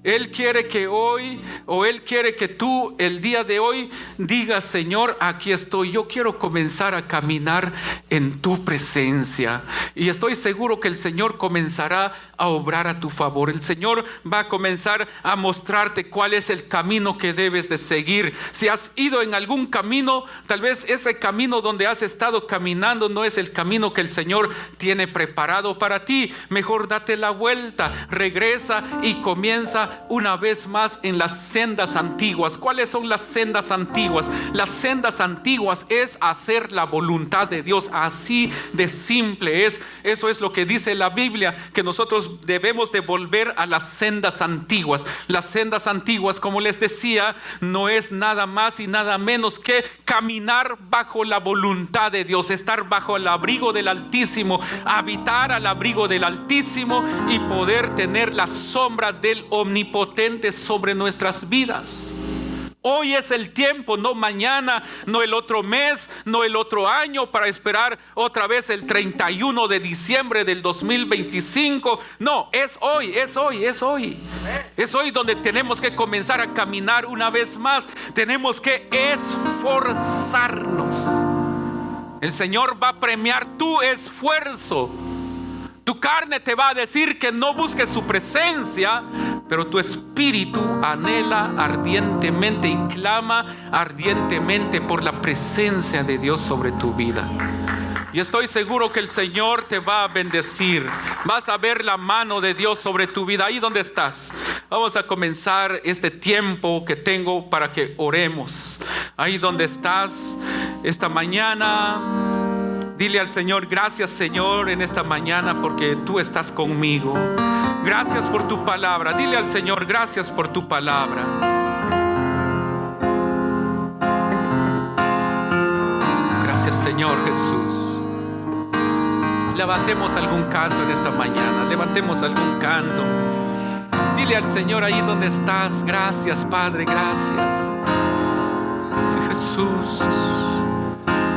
Él quiere que hoy, o Él quiere que tú el día de hoy digas: Señor, aquí estoy, yo quiero comenzar a caminar en tu presencia. Y estoy seguro que el Señor comenzará a obrar a tu favor. El Señor va a comenzar a mostrarte cuál es el camino que debes de seguir. Si has ido en algún camino, tal vez ese camino donde has estado caminando no es el camino que el Señor tiene preparado para ti. Mejor date la vuelta, regresa y comienza una vez más en las sendas antiguas. ¿Cuáles son las sendas antiguas? Las sendas antiguas es hacer la voluntad de Dios. Así de simple es. Eso es lo que dice la Biblia, que nosotros debemos de volver a las sendas antiguas. Las sendas antiguas, como les decía, no es nada más y nada menos que caminar bajo la voluntad de Dios, estar bajo el abrigo del Altísimo, habitar al abrigo del Altísimo y poder tener la sombra del Omnipotente sobre nuestras vidas. Hoy es el tiempo, no mañana, no el otro mes, no el otro año para esperar otra vez el 31 de diciembre del 2025. No, es hoy, es hoy, es hoy. Es hoy donde tenemos que comenzar a caminar una vez más. Tenemos que esforzarnos. El Señor va a premiar tu esfuerzo. Tu carne te va a decir que no busques su presencia, pero tu espíritu anhela ardientemente y clama ardientemente por la presencia de Dios sobre tu vida. Y estoy seguro que el Señor te va a bendecir. Vas a ver la mano de Dios sobre tu vida. Ahí donde estás, vamos a comenzar este tiempo que tengo para que oremos. Ahí donde estás esta mañana, dile al Señor: gracias, Señor, en esta mañana porque tú estás conmigo. Gracias por tu palabra. Dile al Señor: gracias por tu palabra. Gracias, Señor Jesús. Levantemos algún canto en esta mañana. Levantemos algún canto. Dile al Señor ahí donde estás: gracias, Padre, gracias. Sí, Jesús.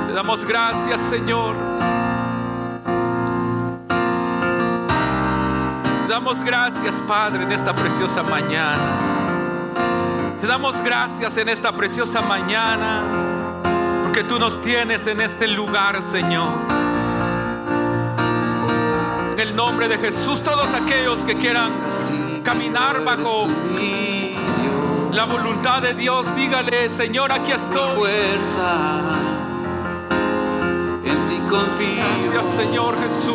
Te damos gracias, Señor. Te damos gracias, Padre, en esta preciosa mañana. Te damos gracias en esta preciosa mañana porque tú nos tienes en este lugar, Señor. En el nombre de Jesús, todos aquellos que quieran caminar bajo la voluntad de Dios, dígale: Señor, aquí estoy. Fuerza, en ti confío. Gracias, Señor Jesús.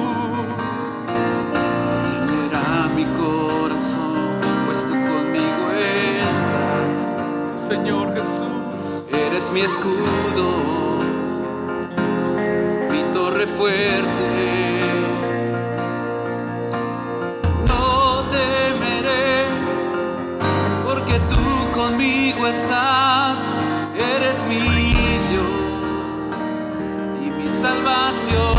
Mi corazón, pues tú conmigo estás. Señor Jesús, eres mi escudo, mi torre fuerte. No temeré, porque tú conmigo estás. Eres mi Dios y mi salvación.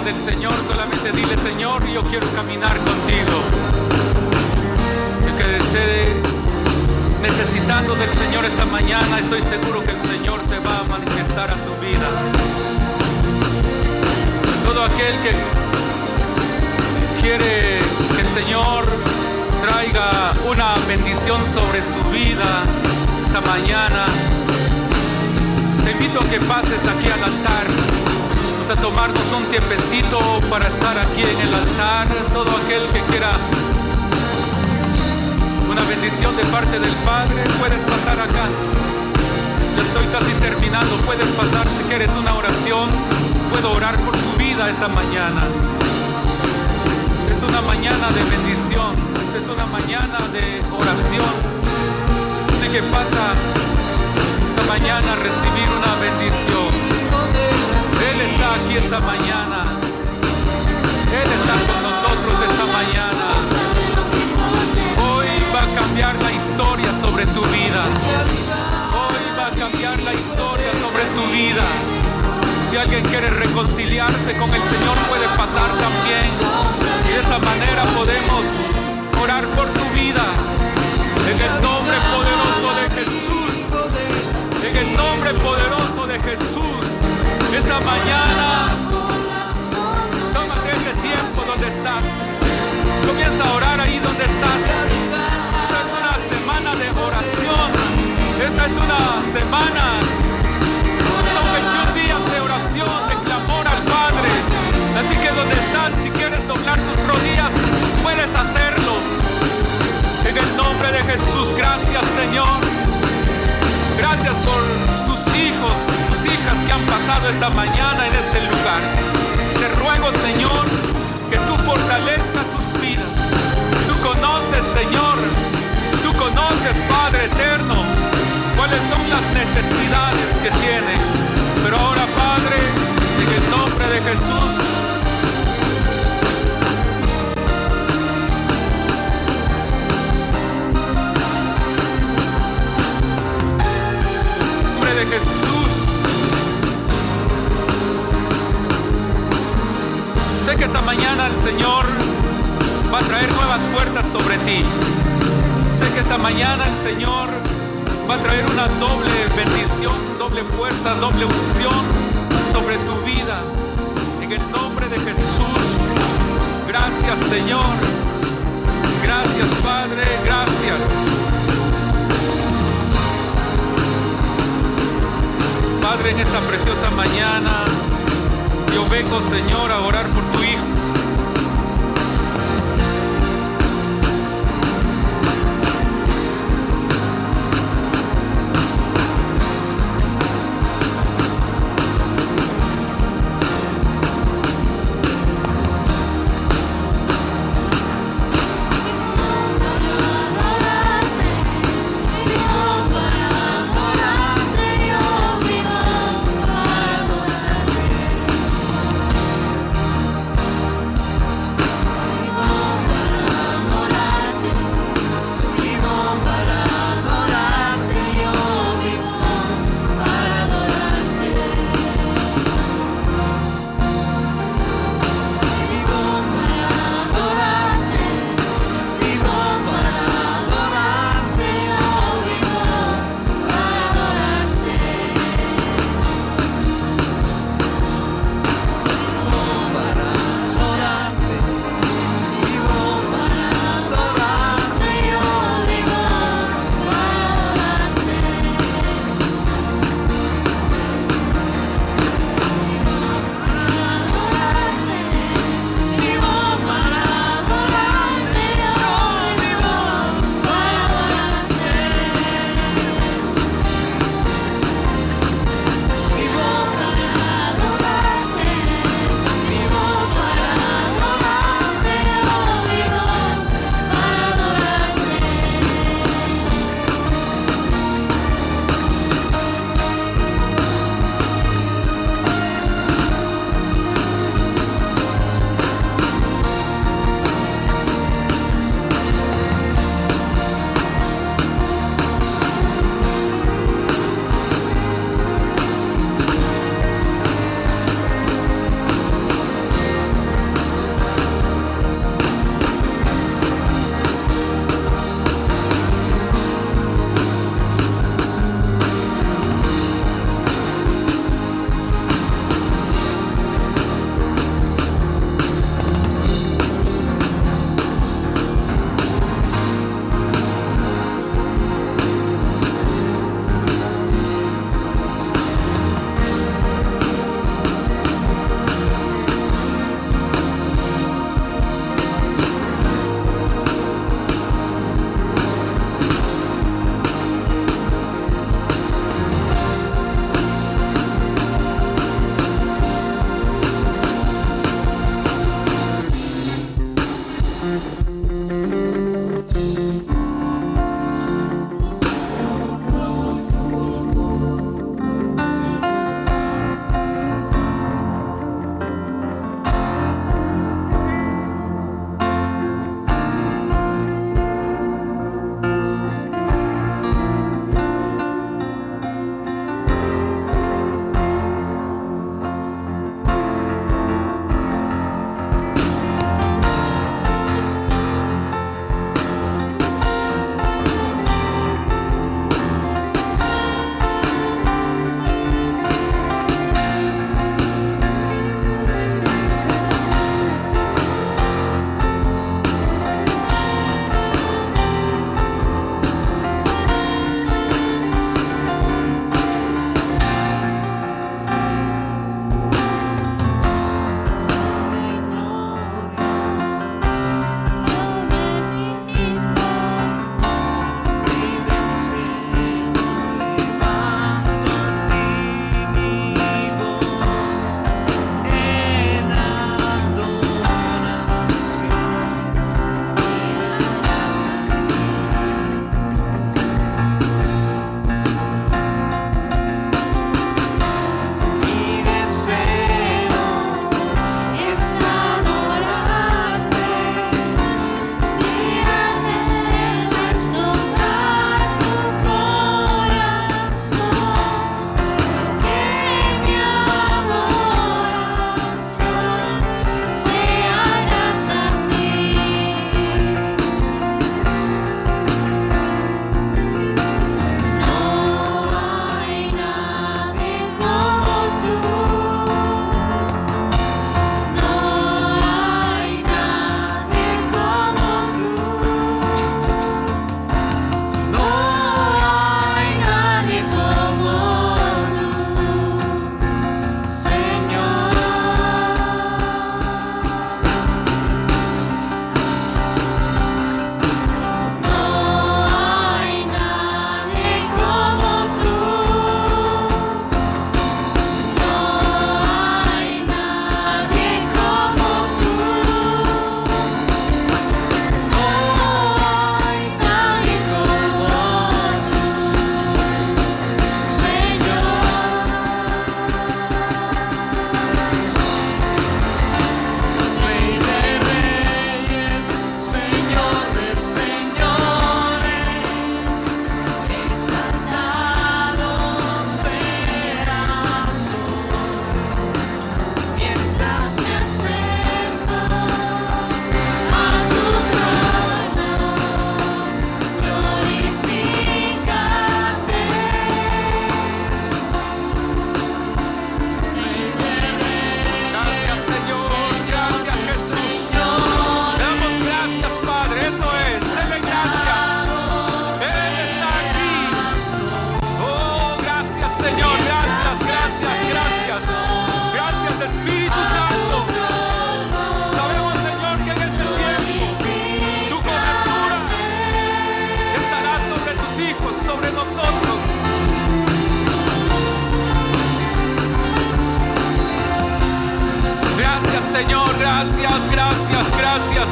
bendición del Señor, solamente dile: Señor, yo quiero caminar contigo. El que esté necesitando del Señor esta mañana, estoy seguro que el Señor se va a manifestar a tu vida. Todo aquel que quiere que el Señor traiga una bendición sobre su vida esta mañana, te invito a que pases aquí al altar. Vamos a tomarnos un tiempecito para estar aquí en el altar. Todo aquel que quiera una bendición de parte del Padre, puedes pasar acá. Yo estoy casi terminando. Puedes pasar si quieres una oración. Puedo orar por tu vida esta mañana. Es una mañana de bendición. Es una mañana de oración. Así que pasa esta mañana a recibir una bendición. Él está aquí esta mañana. Él está con nosotros esta mañana. Hoy va a cambiar la historia sobre tu vida. Hoy va a cambiar la historia sobre tu vida. Si alguien quiere reconciliarse con el Señor, puede pasar también. Y de esa manera podemos orar por tu vida. En el nombre poderoso de Jesús. En el nombre poderoso de Jesús. Esta mañana, tómate ese tiempo donde estás. Comienza a orar ahí donde estás. Esta es una semana de oración. Esta es una semana. Son 21 días de oración, de clamor al Padre. Así que donde estás, si quieres doblar tus rodillas, puedes hacerlo. En el nombre de Jesús, gracias, Señor. Gracias por tus hijos, tus hijas que han pasado esta mañana en este lugar. Te ruego, Señor, que tú fortalezcas sus vidas. Tú conoces, Señor, tú conoces, Padre eterno, cuáles son las necesidades que tienen. Pero ahora, Padre, en el nombre de Jesús, de Jesús. Sé que esta mañana el Señor va a traer nuevas fuerzas sobre ti. Sé que esta mañana el Señor va a traer una doble bendición, doble fuerza, doble unción sobre tu vida. En el nombre de Jesús. Gracias, Señor. Gracias, Padre. Gracias. Padre, en esta preciosa mañana, yo vengo, Señor, a orar por tu Hijo.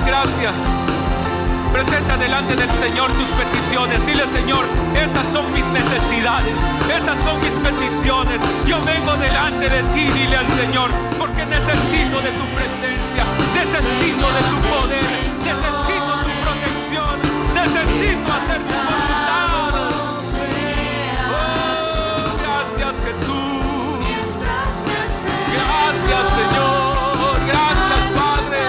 Gracias. Presenta delante del Señor tus peticiones. Dile: Señor, estas son mis necesidades, estas son mis peticiones. Yo vengo delante de ti, dile al Señor, porque necesito de tu presencia, necesito de tu poder, necesito tu protección, necesito hacer tu voluntad. Oh, gracias, Jesús. Gracias, Señor. Gracias, Padre.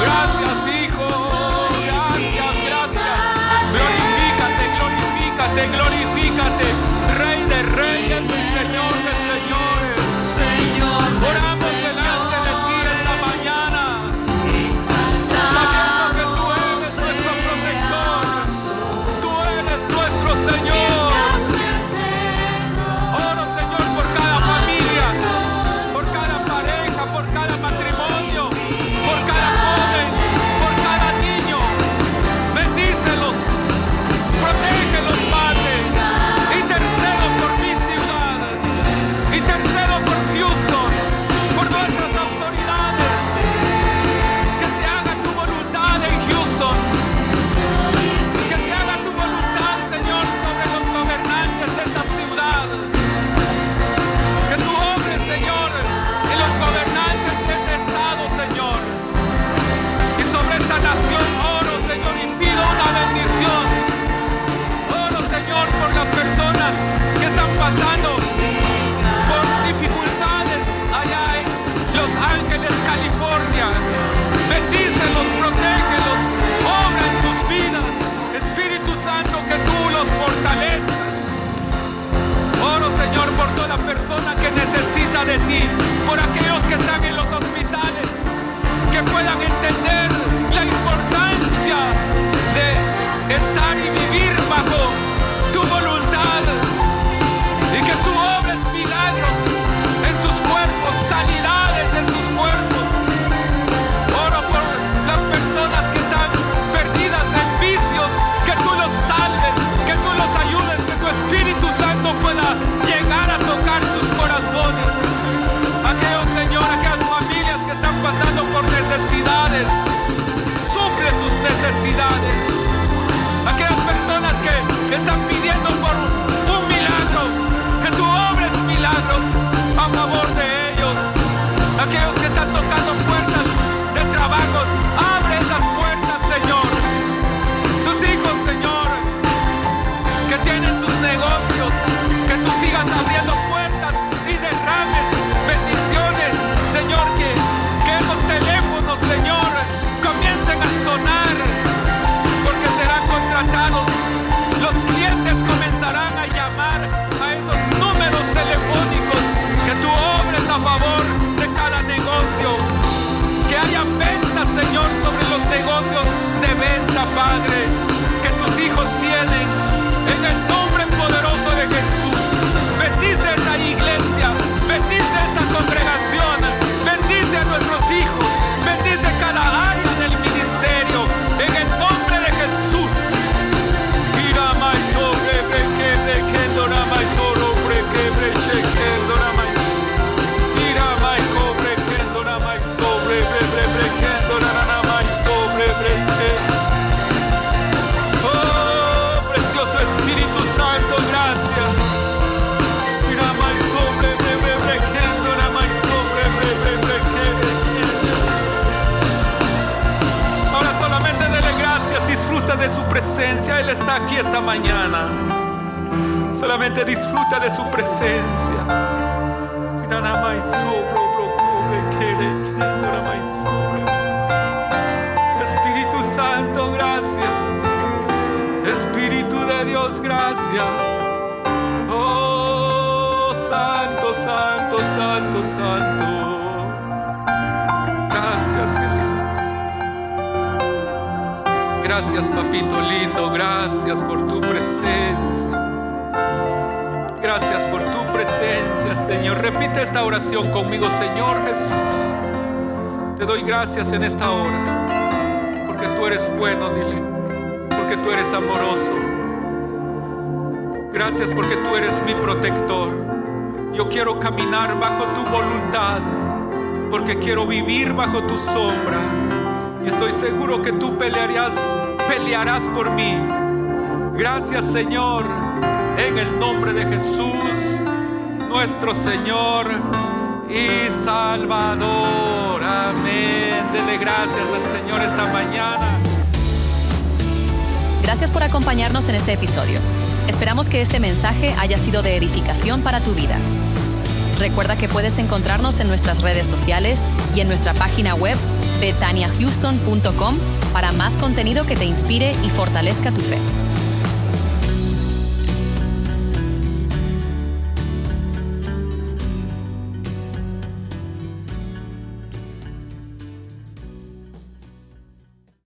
Gracias, Hijo. Glorifícate, Rey de Reyes y Señor de Señores. Oramos delante de ti esta mañana, sabiendo que tú eres nuestro protector, tú eres nuestro Señor. Oro, Señor, por cada familia, por cada pareja, por cada matrimonio, por cada joven, por cada niño. Bendícelos, protégelos, Padre. Intercedo por mi ciudad, intercedo por Houston, por nuestras autoridades. Que se haga tu voluntad en Houston, que se haga tu voluntad, Señor, sobre los gobernantes de esta ciudad. Que tú obres, Señor, en los gobernantes de este estado, Señor, y sobre esta nación. Oro, Señor, y pido una bendición. Señor, por las personas que están pasando por dificultades allá en Los Ángeles, California. Bendícelos, protégelos, obra en sus vidas. Espíritu Santo, que tú los fortalezcas. Oro, Señor, por toda persona que necesita de ti, por aquellos que están en los hospitales, que puedan entender la importancia de estar y vivir bajo tu voluntad, y que tú obres milagros en sus cuerpos, sanidades en sus cuerpos. Oro por las personas que están perdidas en vicios, que tú los salves, que tú los ayudes, que tu Espíritu Santo pueda llegar a tocar sus corazones. Aquellos, Señor, aquellas familias que están pasando por necesidades, suple sus necesidades. Aquellas personas que están pidiendo por un milagro, que tú obres milagros a favor de ellos. Aquellos que están tocando puertas de trabajos, abre esas puertas, Señor. Tus hijos, Señor, que tienen sus negocios, que tú sigas abriendo puertas y derrames bendiciones, Señor, que esos teléfonos, Señor, comiencen a sonar, porque serán contratados. Los clientes comenzarán a llamar a esos números telefónicos. Que tú obres a favor de cada negocio. Que haya venta, Señor, sobre los negocios de venta, Padre, que tus hijos tienen. En el nombre poderoso de Jesús. Bendice esta iglesia. Bendice esta congregación. Bendice a nuestros hijos. Bendice cada área del ministerio. En el nombre de Jesús. Oh, precioso Espíritu Santo, gracias. Ahora solamente dele gracias, disfruta de su presencia. Él está aquí esta mañana. Solamente disfruta de su presencia. Espíritu Santo, gracias. Espíritu de Dios, gracias. Oh, Santo, Santo, Santo, Santo. Gracias, Jesús. Gracias, papito lindo. Gracias por tu presencia. Gracias por tu presencia, Señor. Repite esta oración conmigo. Señor Jesús, te doy gracias en esta hora, porque tú eres bueno, dile, porque tú eres amoroso. Gracias porque tú eres mi protector. Yo quiero caminar bajo tu voluntad. porque quiero vivir bajo tu sombra. Y estoy seguro que tú pelearás por mí. Gracias, Señor, en el nombre de Jesús, nuestro Señor y Salvador. Amén. Dele gracias al Señor esta mañana. Gracias por acompañarnos en este episodio. Esperamos que este mensaje haya sido de edificación para tu vida. Recuerda que puedes encontrarnos en nuestras redes sociales y en nuestra página web betaniahouston.com para más contenido que te inspire y fortalezca tu fe.